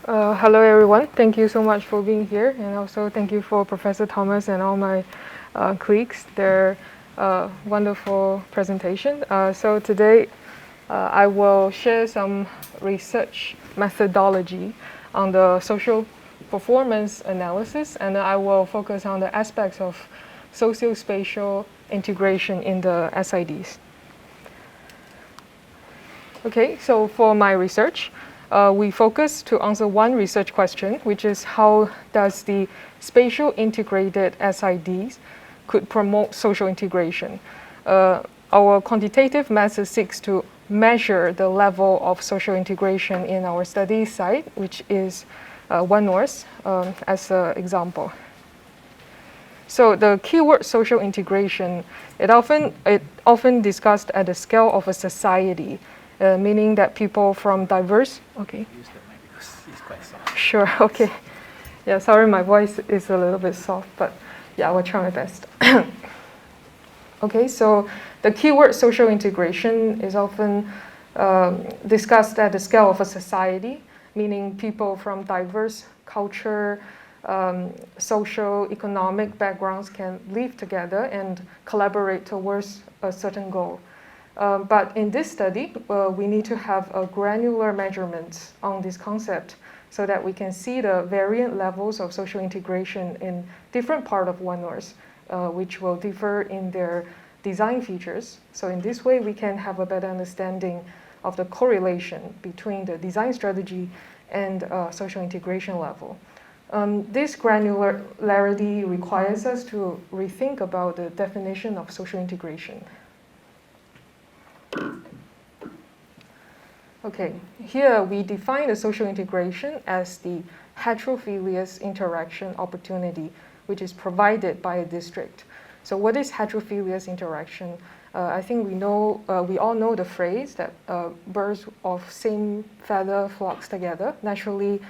Hello everyone, thank you so much for being here, and also thank you for Professor Thomas and all my colleagues, their wonderful presentation. So today I will share some research methodology on the social performance analysis, and I will focus on the aspects of socio-spatial integration in the SIDs. Okay, so for my research, we focus to answer one research question, which is how does the spatial integrated SIDs could promote social integration? Our quantitative method seeks to measure the level of social integration in our study site, which is One North, as an example. So the keyword social integration, it often discussed at the scale of a society, meaning that people from diverse. Okay. Use the mic because it's quite soft. Sure. Okay. Yeah. Sorry, my voice is a little bit soft, but yeah, I will try my best. Okay. So the keyword social integration is often discussed at the scale of a society, meaning people from diverse culture, social, economic backgrounds can live together and collaborate towards a certain goal. But in this study, we need to have a granular measurement on this concept so that we can see the variant levels of social integration in different parts of One North, which will differ in their design features. So in this way, we can have a better understanding of the correlation between the design strategy and social integration level. This granularity requires us to rethink about the definition of social integration. Okay, here we define the social integration as the heterophilous interaction opportunity, which is provided by a district. So what is heterophilous interaction? I think we all know the phrase that birds of same feather flocks together. Naturally,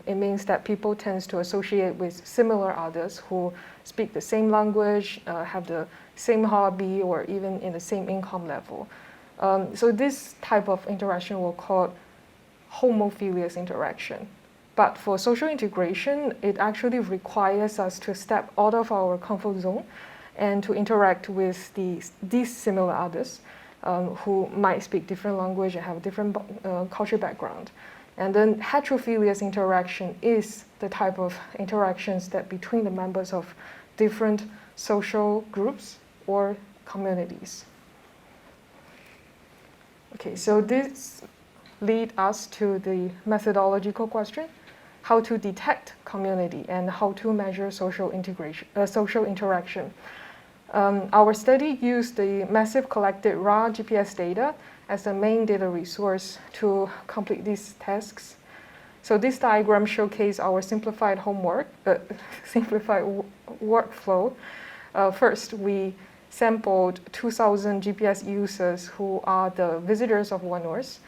it means that people tend to associate with similar others who speak the same language, have the same hobby, or even in the same income level. So this type of interaction we'll call homophilous interaction. But for social integration, it actually requires us to step out of our comfort zone and to interact with these similar others who might speak different language and have different cultural background. And then heterophilous interaction is the type of interactions that between the members of different social groups or communities. Okay, so this leads us to the methodological question: how to detect community and how to measure social interaction. Our study used the massive collected raw GPS data as the main data resource to complete these tasks. So this diagram showcases our simplified workflow. First, we sampled 2,000 GPS users who are the visitors of One North.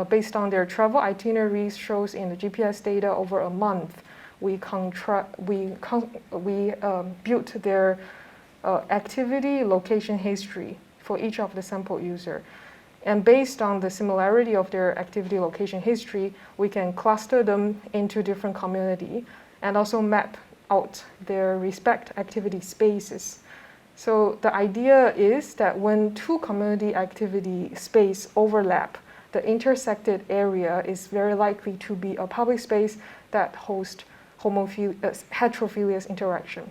Based on their travel itineraries shows in the GPS data over a month, we built their activity location history for each of the sample user. And based on the similarity of their activity location history, we can cluster them into different community and also map out their respect activity spaces. So the idea is that when two community activity space overlap, the intersected area is very likely to be a public space that hosts heterophilous interaction.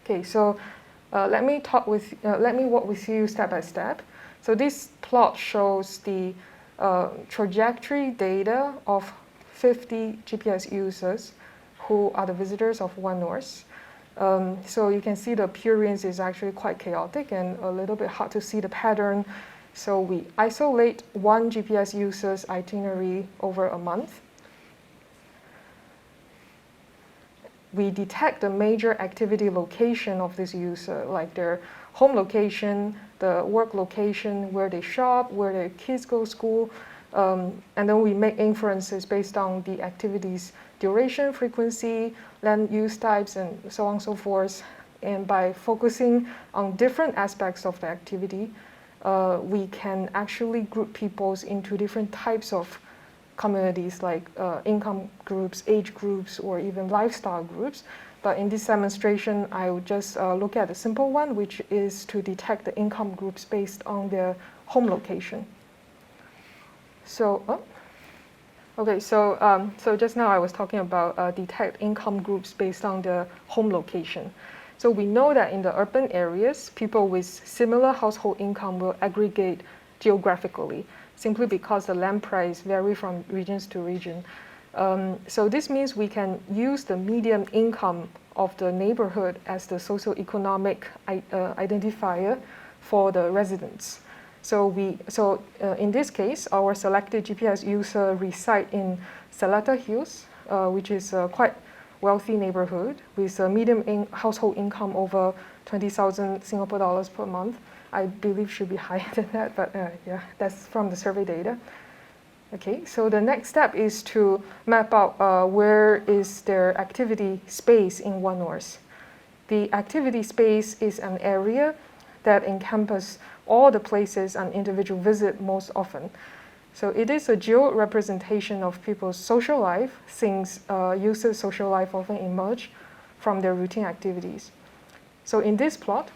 Okay, so let me walk with you step by step. So this plot shows the trajectory data of 50 GPS users who are the visitors of One North. So you can see the appearance is actually quite chaotic and a little bit hard to see the pattern. So we isolate one GPS user's itinerary over a month. We detect the major activity location of this user, like their home location, the work location, where they shop, where their kids go to school, and then we make inferences based on the activity's duration, frequency, land use types, and so on and so forth. And by focusing on different aspects of the activity, we can actually group peoples into different types of communities like income groups, age groups, or even lifestyle groups. But in this demonstration, I will just look at a simple one, which is to detect the income groups based on their home location. So, okay, so just now I was talking about detect income groups based on the home location. So we know that in the urban areas, people with similar household income will aggregate geographically, simply because the land price vary from regions to region. So this means we can use the median income of the neighborhood as the socioeconomic identifier for the residents. So in this case, our selected GPS user reside in Seletar Hills, which is a quite wealthy neighborhood with a median household income over 20,000 Singapore dollars per month. I believe should be higher than that, but yeah, that's from the survey data. Okay, so the next step is to map out where is their activity space in One North. The activity space is an area that encompasses all the places an individual visit most often. So it is a geo-representation of people's social life, since users' social life often emerge from their routine activities. So in this plot,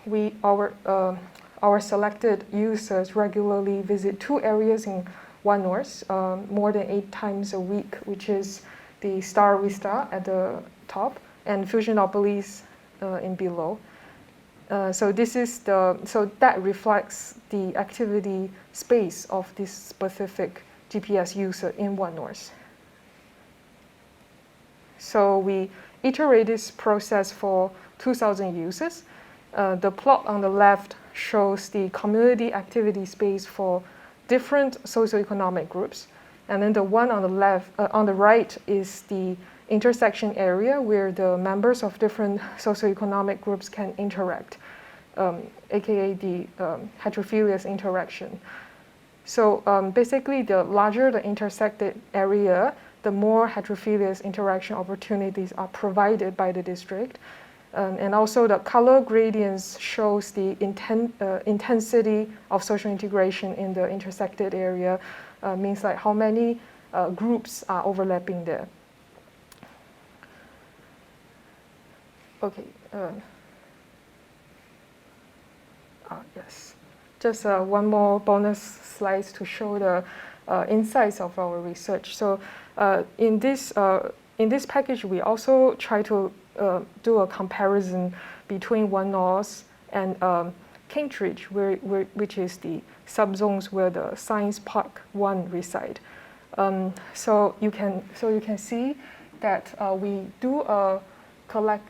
our selected users regularly visit 2 areas in One North more than 8 times a week, which is the Star Vista at the top and Fusionopolis in below. So that reflects the activity space of this specific GPS user in One North. So we iterate this process for 2,000 users. The plot on the left shows the community activity space for different socioeconomic groups, and then the one on the left, on the right, is the intersection area where the members of different socioeconomic groups can interact, aka the heterophilous interaction. So basically, the larger the intersected area, the more heterophilous interaction opportunities are provided by the district. And also the color gradients shows the intensity of social integration in the intersected area, means like how many groups are overlapping there. Okay. Yes. Just one more bonus slide to show the insights of our research. So in this package, we also try to do a comparison between One North and Cambridge, which is the subzones where the Science Park 1 reside. So you can see that we do collect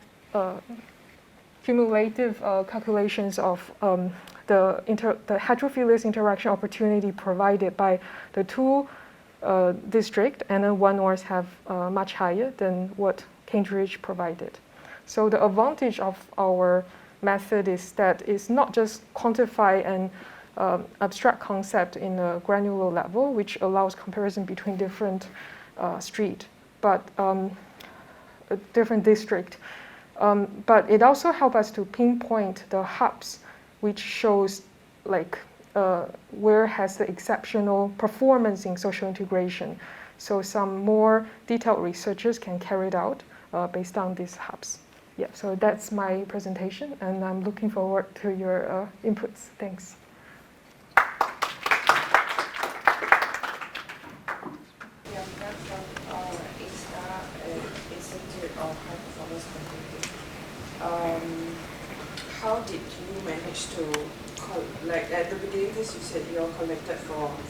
cumulative calculations of the heterophilous interaction opportunity provided by the 2 districts, and then One North have much higher than what Cambridge provided. So the advantage of our method is that it's not just quantify an abstract concept in a granular level, which allows comparison between different streets, but a different district. But it also helps us to pinpoint the hubs, which shows like where has the exceptional performance in social integration. So some more detailed researchers can carry it out based on these hubs. Yeah, so that's my presentation, and I'm looking forward to your inputs. Thanks. Yeah, I'm from Institute of High Performance Computing. How did you manage to, like at the beginning, because you said you all collected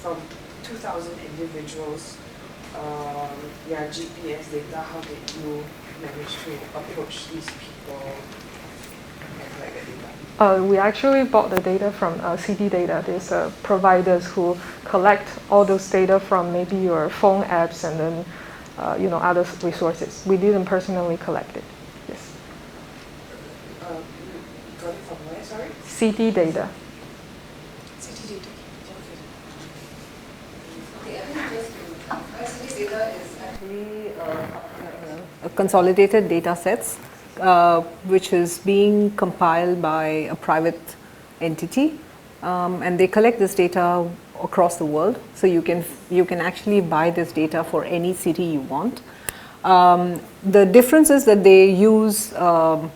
from 2,000 individuals, GPS data, how did you manage to approach these people and collect the data? We actually bought the data from CD Data. There's providers who collect all those data from maybe your phone apps and then other resources. We didn't personally collect it. Yes. You got it from where? Sorry. CD Data. CD data. Okay, I think just CD data is actually consolidated data sets, which is being compiled by a private entity, and they collect this data across the world. So you can actually buy this data for any city you want. The difference is that they use apps,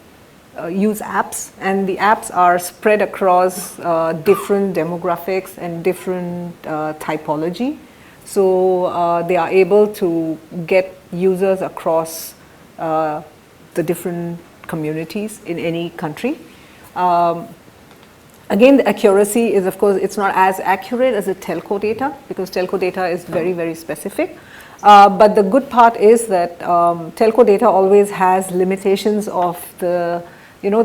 and the apps are spread across different demographics and different typology. So they are able to get users across the different communities in any country. Again, the accuracy is, of course, it's not as accurate as the telco data, because telco data is very, very specific. But the good part is that telco data always has limitations of the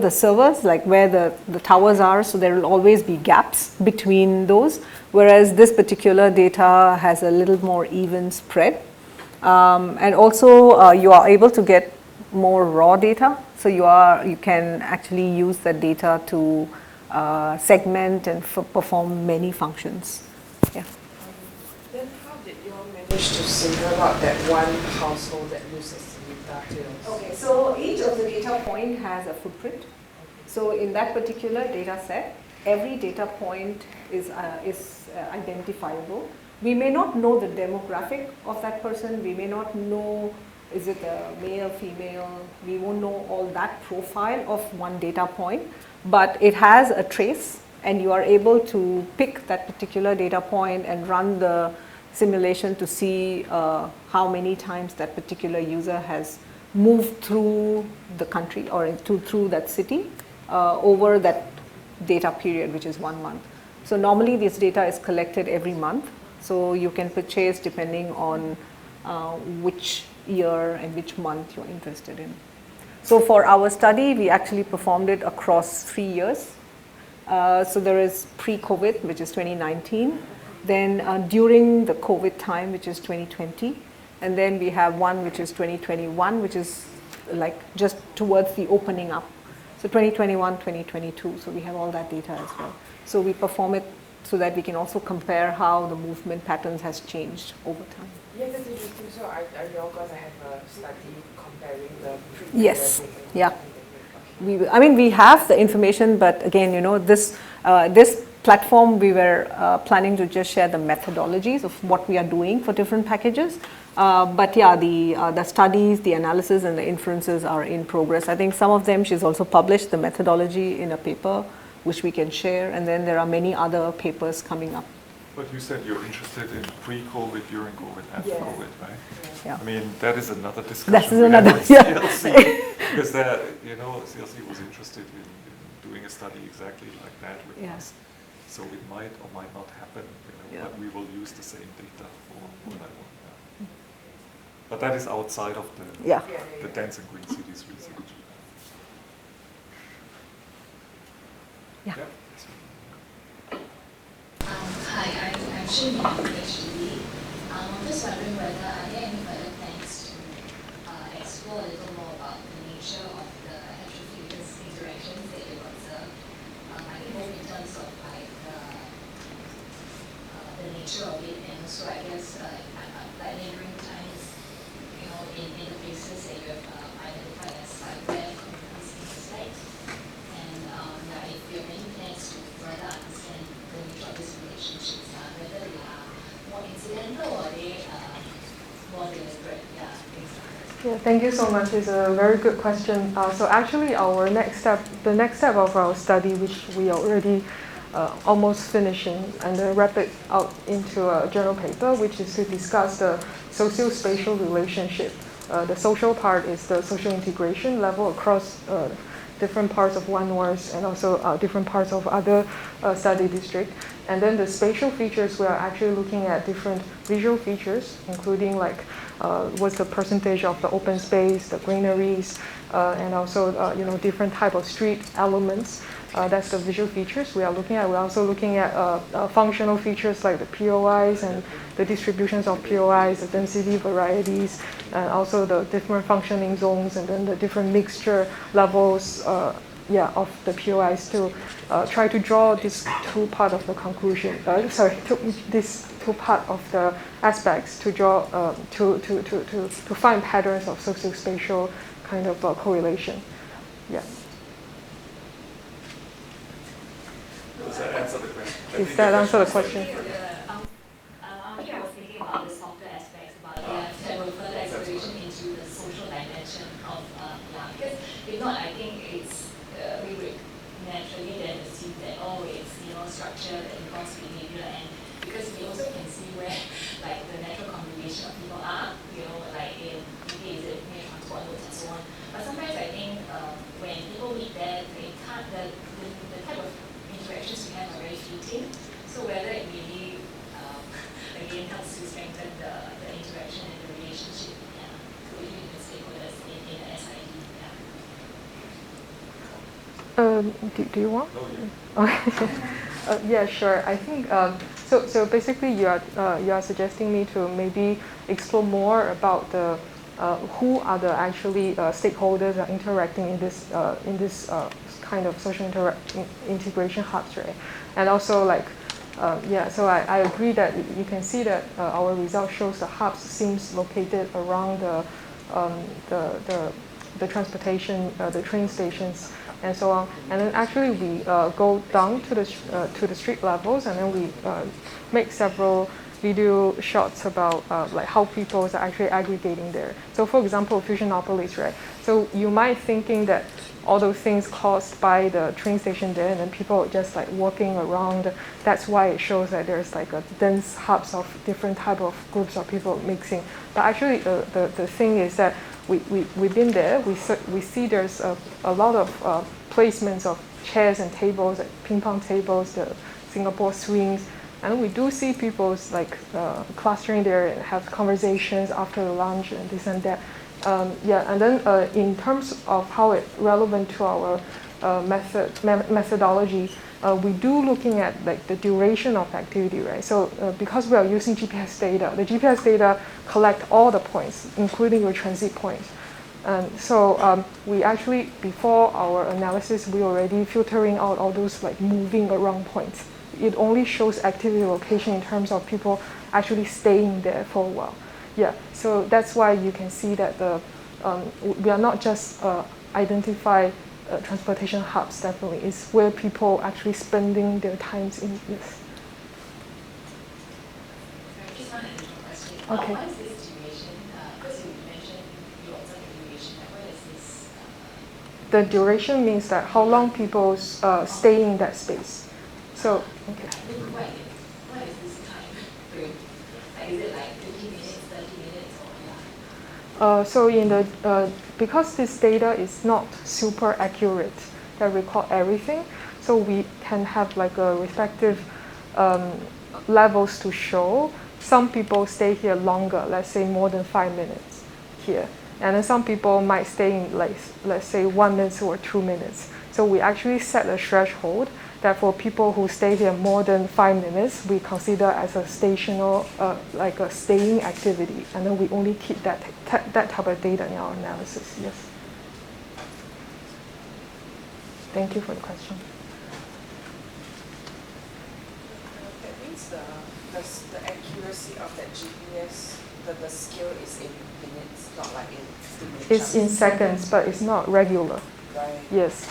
servers, like where the towers are, so there will always be gaps between those, whereas this particular data has a little more even spread. And also you are able to get more raw data, so you can actually use that data to segment and perform many functions. Yeah. Then how did you all manage to single out that one household that uses data? Okay, so each of the data point has a footprint. So in that particular data set, every data point is identifiable. We may not know the demographic of that person. We may not know, is it a male, female? We won't know all that profile of one data point, but it has a trace, and you are able to pick that particular data point and run the simulation to see how many times that particular user has moved through the country or through that city over that data period, which is 1 month. So normally this data is collected every month, so you can purchase depending on which year and which month you're interested in. So for our study, we actually performed it across 3 years. So there is pre-COVID, which is 2019, then during the COVID time, which is 2020, and then we have one which is 2021, which is like just towards the opening up. So 2021, 2022, so we have all that data as well. So we perform it so that we can also compare how the movement patterns has changed over time. Yeah, that's interesting. So are you all going to have a study comparing the pre-pandemic? Yes, yeah. We have the information, but again, this platform, we were planning to just share the methodologies of what we are doing for different packages. But yeah, the studies, the analysis, and the inferences are in progress. I think some of them she's also published the methodology in a paper, which we can share, and then there are many other papers coming up. But you said you're interested in pre-COVID, during COVID, after COVID, right? Yeah. I mean, that is another discussion. That is another, CLC, because CLC was interested in doing a study exactly like that with us. So it might or might not happen, but we will use the same data for that one. Yeah. But that is outside of the dense and green cities research. Yeah. Hi, I'm Shin from PhD. I'm just wondering whether are there any further plans to explore a little more about the nature of the heterophilous interactions that you observe. I think both in terms of like the nature of it, and also I guess like neighboring times, in the places that you have identified as where communities intersect. And if you have any plans to further understand the nature of these relationships, whether they are more incidental or they more deliberate, things like that. Yeah, thank you so much. It's a very good question. So actually, the next step of our study, which we are already almost finishing, and then wrap it out into a journal paper, which is to discuss the socio-spatial relationship. The social part is the social integration level across different parts of One North and also different parts of other study district. And then the spatial features, we are actually looking at different visual features, including like what's the percentage of the open space, the greeneries, and also different type of street elements. That's the visual features we are looking at. We're also looking at functional features like the POIs and the distributions of POIs, the density varieties, and also the different functioning zones, and then the different mixture levels of the POIs to try to draw this two part of the conclusion. This two part of the aspects to draw to find patterns of socio-spatial kind of correlation. Yeah. Does that answer the question? Does that answer the question? not, I think it's we would naturally then assume that it's structure that involves behavior, and because we also can see where like the natural congregation of people are, like in maybe is it transport nodes and so on. But sometimes I think when people meet there, the type of interactions we have are very fleeting. So whether it really again helps to strengthen the interaction and the relationship between the stakeholders in the SID. Do you want? No, yeah. Yeah, sure. I think so. Basically, you are suggesting me to maybe explore more about the who are the actually stakeholders are interacting in this kind of social integration hubs, right? And also like so I agree that you can see that our result shows the hubs seems located around the transportation, the train stations, and so on. And then actually we go down to the street levels, and then we make several video shots about like how people are actually aggregating there. So for example, Fusionopolis, right? So you might thinking that all those things caused by the train station there, and then people just like walking around. That's why it shows that there's like a dense hubs of different type of groups of people mixing. But actually, the thing is that we've been there. We see there's a lot of placements of chairs and tables, like ping pong tables, the Singapore swings, and we do see people like clustering there and have conversations after the lunch and this and that. And then in terms of how it's relevant to our methodology, we do looking at like the duration of activity, right? So because we are using GPS data, the GPS data collect all the points, including your transit points. And so we actually, before our analysis, we already filtering out all those like moving around points. It only shows activity location in terms of people actually staying there for a while. Yeah, so that's why you can see that we are not just identify transportation hubs. Definitely, it's where people actually spending their times in. Yes. Just one additional question. Okay. What is this duration? Because you mentioned you observe the duration. What is this? The duration means that how long people stay in that space. So, okay. What is this time frame? Like, is it like 50 minutes, 30 minutes, or So in the because this data is not super accurate, that record everything, so we can have like a respective levels to show. Some people stay here longer, let's say more than 5 minutes here, and then some people might stay in like let's say 1 minute or 2 minutes. So we actually set a threshold that for people who stay here more than 5 minutes, we consider as a stational, like a staying activity, and then we only keep that type of data in our analysis. Yes. Thank you for the question. That means the accuracy of that GPS, the scale is in minutes, not like in 50 minutes. It's in seconds, but it's not regular. Right. Yes.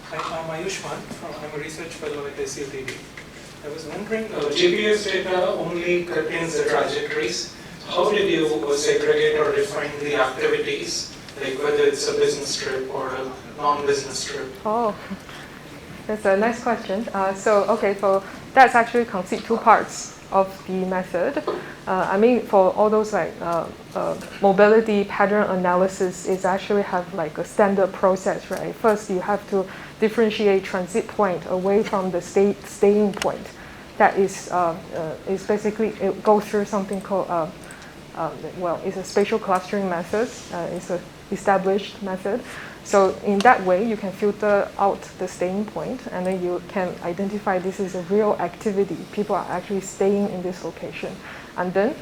Hi, I'm Ayushman. I'm a research fellow at SUTD. I was wondering, GPS data only contains the trajectories. How did you segregate or define the activities, like whether it's a business trip or a non-business trip? Oh, that's a nice question. So that's actually consists two parts of the method. I mean, for all those like mobility pattern analysis, is actually have like a standard process, right? First, you have to differentiate transit point away from the staying point. That is basically it goes through something called it's a spatial clustering method. It's an established method. So in that way, you can filter out the staying point, and then you can identify this is a real activity. People are actually staying in this location. And then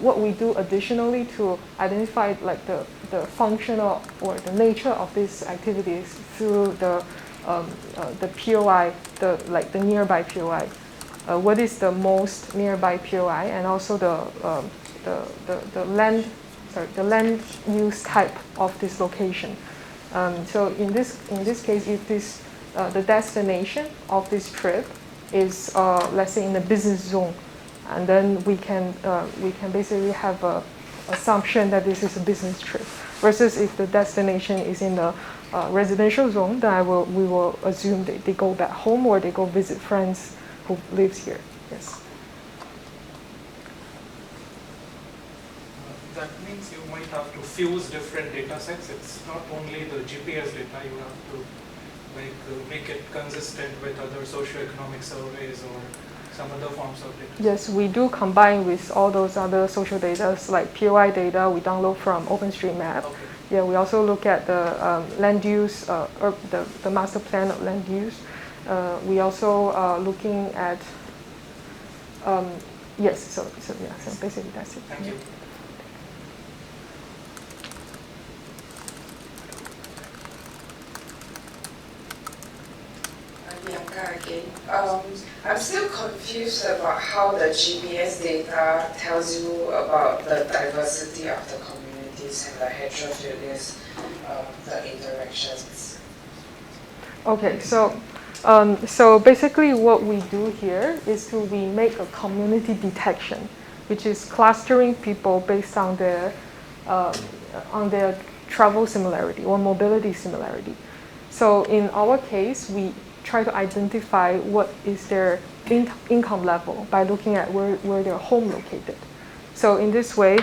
what we do additionally to identify like the functional or the nature of this activity is through the POI, the nearby POI. What is the most nearby POI, and also the land use type of this location. So in this case, if this the destination of this trip is let's say in the business zone, and then we can basically have a assumption that this is a business trip. Versus if the destination is in the residential zone, then we will assume they go back home or they go visit friends who lives here. Yes. That means you might have to fuse different data sets. It's not only the GPS data, you have to make it consistent with other socioeconomic surveys or some other forms of data. Yes, we do combine with all those other social data, like POI data we download from OpenStreetMap. Okay. Yeah, we also look at the land use, or the master plan of land use. We also looking at, yes, so basically that's it. Thank you. Bianca again. I'm still confused about how the GPS data tells you about the diversity of the communities and the heterogeneous the interactions. Okay, so basically what we do here is we make a community detection, which is clustering people based on their travel similarity or mobility similarity. So in our case, we try to identify what is their income level by looking at where their home located. So in this way,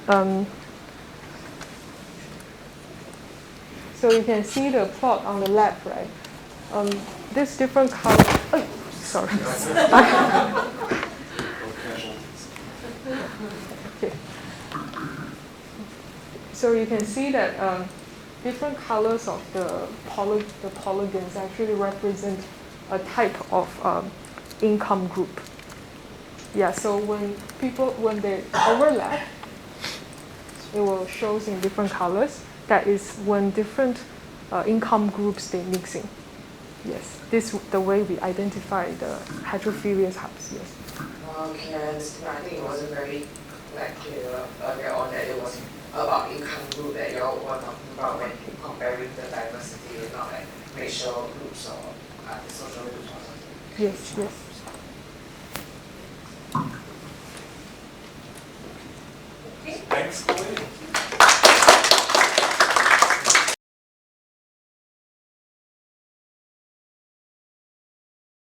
so you can see the plot on the left, right? This different color. Oh, sorry. Okay. So you can see that different colors of the polygons actually represent a type of income group. Yeah. So when they overlap, it will shows in different colors. That is when different income groups they mixing. Yes, this is the way we identify the heterophilous hubs. Yes. Okay, I understand. I think it wasn't very clear earlier on that it was about income group that you all were talking about when comparing the diversity, not like racial groups or social groups or something. Yes, yes.